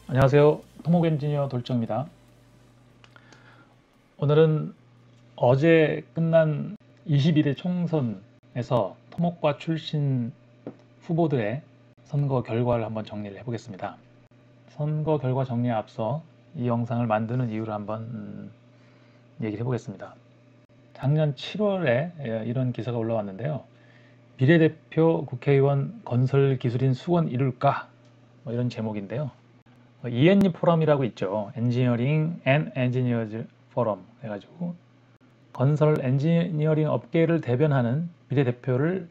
안녕하세요. 토목 엔지니어 돌정입니다. 오늘은 어제 끝난 21대 총선에서 토목과 출신 후보들의 선거 결과를 한번 정리를 해보겠습니다. 선거 결과 정리에 앞서 이 영상을 만드는 이유를 한번 얘기를 해보겠습니다. 작년 7월에 이런 기사가 올라왔는데요. 비례대표 국회의원 건설기술인 수원 이룰까? 뭐 이런 제목인데요. ENE 포럼이라고 있죠. 엔지니어링 앤 엔지니어즈 포럼 해가지고 건설 엔지니어링 업계를 대변하는 비례대표를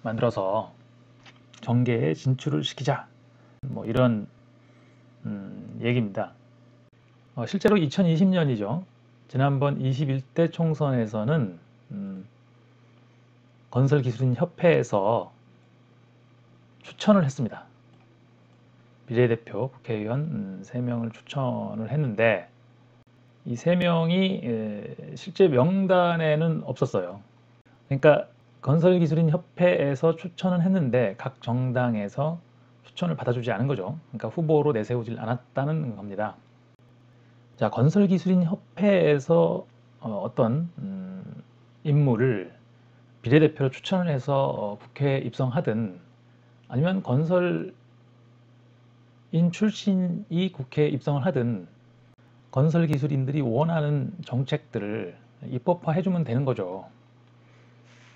만들어서 정계에 진출을 시키자, 뭐 이런 얘기입니다. 실제로 2020년이죠. 지난번 21대 총선에서는 건설기술인협회에서 추천을 했습니다. 비례대표 국회의원 3명을 추천을 했는데 이 3명이 실제 명단에는 없었어요. 그러니까 건설기술인협회에서 추천을 했는데 각 정당에서 추천을 받아주지 않은 거죠. 그러니까 후보로 내세우질 않았다는 겁니다. 자, 건설기술인협회에서 어떤 인물을 비례대표로 추천을 해서 국회에 입성하든 아니면 건설인 출신이 국회에 입성을 하든 건설기술인들이 원하는 정책들을 입법화해주면 되는 거죠.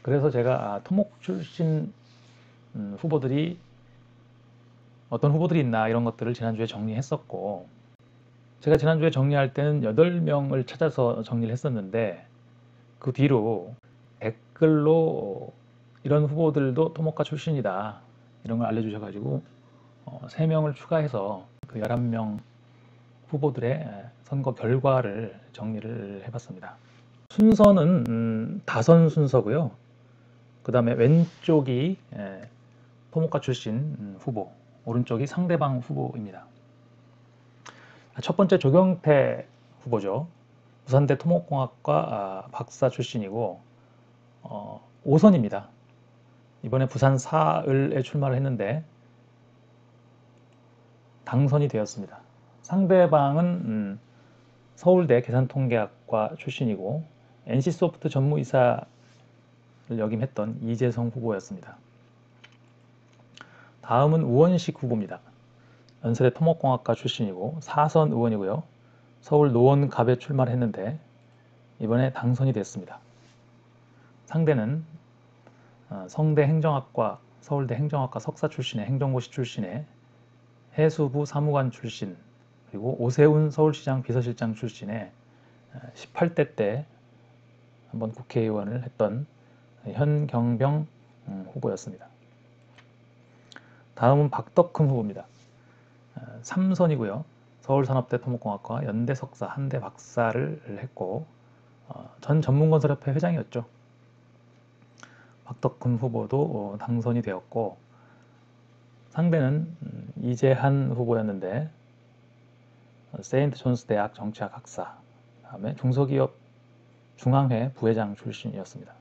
그래서 제가 토목 출신 후보들이 어떤 후보들이 있나 이런 것들을 지난주에 정리했었고, 제가 지난주에 정리할 때는 8명을 찾아서 정리를 했었는데 그 뒤로 댓글로 이런 후보들도 토목가 출신이다 이런 걸 알려주셔가지고 3명을 추가해서 그 11명 후보들의 선거 결과를 정리를 해봤습니다. 순서는 다선 순서고요. 그 다음에 왼쪽이 토목가 출신 후보, 오른쪽이 상대방 후보입니다. 첫 번째 조경태 후보죠. 부산대 토목공학과 박사 출신이고 5선입니다. 이번에 부산 사을에 출마를 했는데 당선이 되었습니다. 상대방은 서울대 계산통계학과 출신이고 NC소프트 전무이사를 역임했던 이재성 후보였습니다. 다음은 우원식 후보입니다. 연세대 토목공학과 출신이고 4선 의원이고요. 서울 노원갑에 출마를 했는데 이번에 당선이 됐습니다. 상대는 성대 행정학과, 서울대 행정학과 석사 출신의 행정고시 출신의 해수부 사무관 출신, 그리고 오세훈 서울시장 비서실장 출신의 18대 때 한번 국회의원을 했던 현경병 후보였습니다. 다음은 박덕흠 후보입니다. 3선이고요. 서울산업대 토목공학과 연대 석사, 한대 박사를 했고 전 전문건설협회 회장이었죠. 박덕흠 후보도 당선이 되었고, 상대는 이재한 후보였는데 세인트 존스 대학 정치학 학사, 다음에 중소기업 중앙회 부회장 출신이었습니다.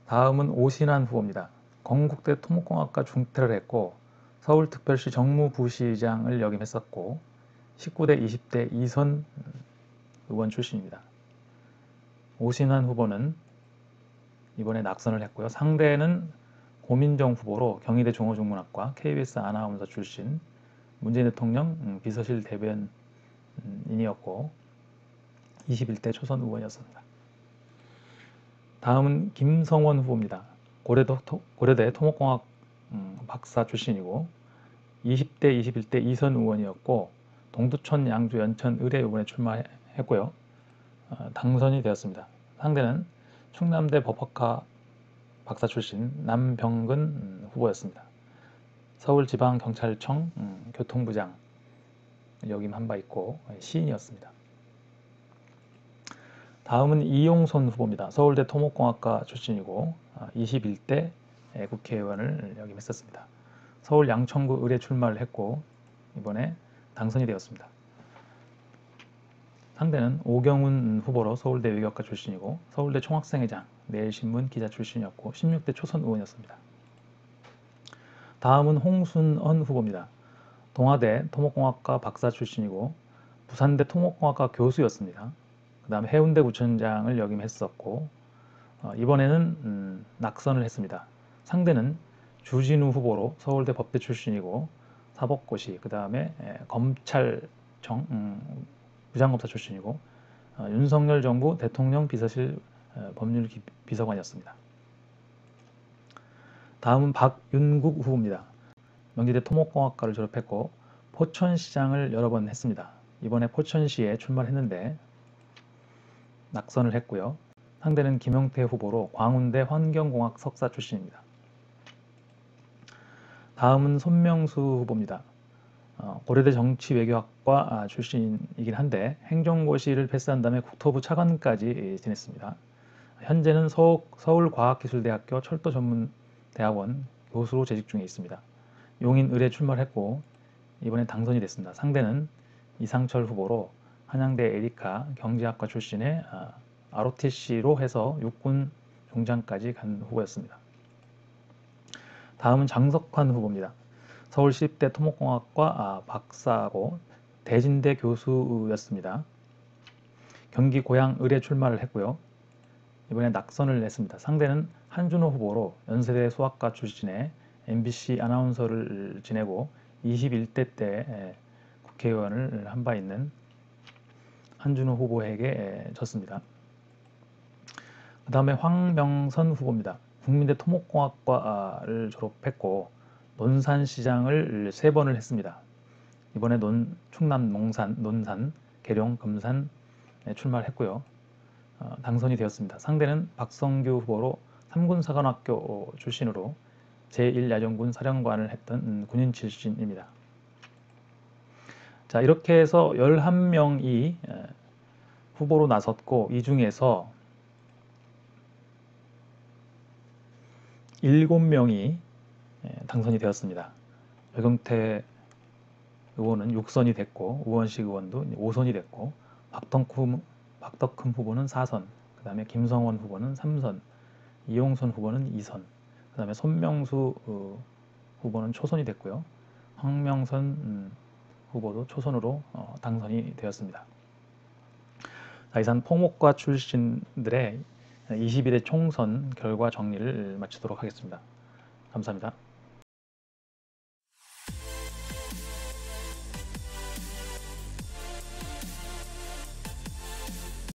다음은 오신환 후보입니다. 건국대 토목공학과 중퇴를 했고 서울특별시 정무부시장을 역임했었고 19대 20대 2선 의원 출신입니다. 오신환 후보는 이번에 낙선을 했고요. 상대는 고민정 후보로 경희대 종어중문학과 KBS 아나운서 출신, 문재인 대통령 비서실 대변인이었고 21대 초선 의원이었습니다. 다음은 김성원 후보입니다. 고려대 토목공학 박사 출신이고 20대 21대 2선 의원이었고 동두천 양주 연천 의뢰 이번에 출마했고요. 당선이 되었습니다. 상대는 충남대 법학과 박사 출신 남병근 후보였습니다. 서울지방경찰청 교통부장 역임한 바 있고 시인이었습니다. 다음은 이용손 후보입니다. 서울대 토목공학과 출신이고 21대 국회의원을 역임했었습니다. 서울 양천구 의뢰 출마를 했고 이번에 당선이 되었습니다. 상대는 오경훈 후보로 서울대 외교학과 출신이고 서울대 총학생회장, 내일신문 기자 출신이었고 16대 초선 의원이었습니다. 다음은 홍순언 후보입니다. 동아대 토목공학과 박사 출신이고 부산대 토목공학과 교수였습니다. 그 다음에 해운대 구청장을 역임했었고 이번에는 낙선을 했습니다. 상대는 주진우 후보로 서울대 법대 출신이고 사법고시, 그 다음에 검찰청 부장검사 출신이고 윤석열 정부 대통령 비서실 법률비서관이었습니다. 다음은 박윤국 후보입니다. 명지대 토목공학과를 졸업했고 포천시장을 여러 번 했습니다. 이번에 포천시에 출마를 했는데 낙선을 했고요. 상대는 김영태 후보로 광운대 환경공학 석사 출신입니다. 다음은 손명수 후보입니다. 고려대 정치외교학과 출신이긴 한데 행정고시를 패스한 다음에 국토부 차관까지 지냈습니다. 현재는 서울과학기술대학교 철도전문대학원 교수로 재직 중에 있습니다. 용인 을에 출마를 했고 이번에 당선이 됐습니다. 상대는 이상철 후보로 한양대 에리카 경제학과 출신의 ROTC로 해서 육군 종장까지 간 후보였습니다. 다음은 장석환 후보입니다. 서울시립대 토목공학과 박사고 대진대 교수였습니다. 경기 고양 을에 출마를 했고요. 이번에 낙선을 했습니다. 상대는 한준호 후보로 연세대 수학과 출신의 MBC 아나운서를 지내고 21대 때 국회의원을 한 바 있는 한준호 후보에게 졌습니다. 그 다음에 황명선 후보입니다. 국민대 토목공학과를 졸업했고 논산시장을 3번을 했습니다. 이번에 충남 논산, 계룡, 금산에 출마를 했고요. 당선이 되었습니다. 상대는 박성규 후보로 삼군사관학교 출신으로 제1야전군 사령관을 했던 군인 출신입니다. 자, 이렇게 해서 11명이 후보로 나섰고 이 중에서 7명이 당선이 되었습니다. 백영태 의원은 6선이 됐고 우원식 의원도 5선이 됐고 박덕흠 후보는 4선, 그 다음에 김성원 후보는 3선, 이용선 후보는 2선, 그 다음에 손명수 후보는 초선이 됐고요. 황명선 후보도 초선으로 당선이 되었습니다. 자, 이상 토목과 출신들의 21회 총선 결과 정리를 마치도록 하겠습니다. 감사합니다.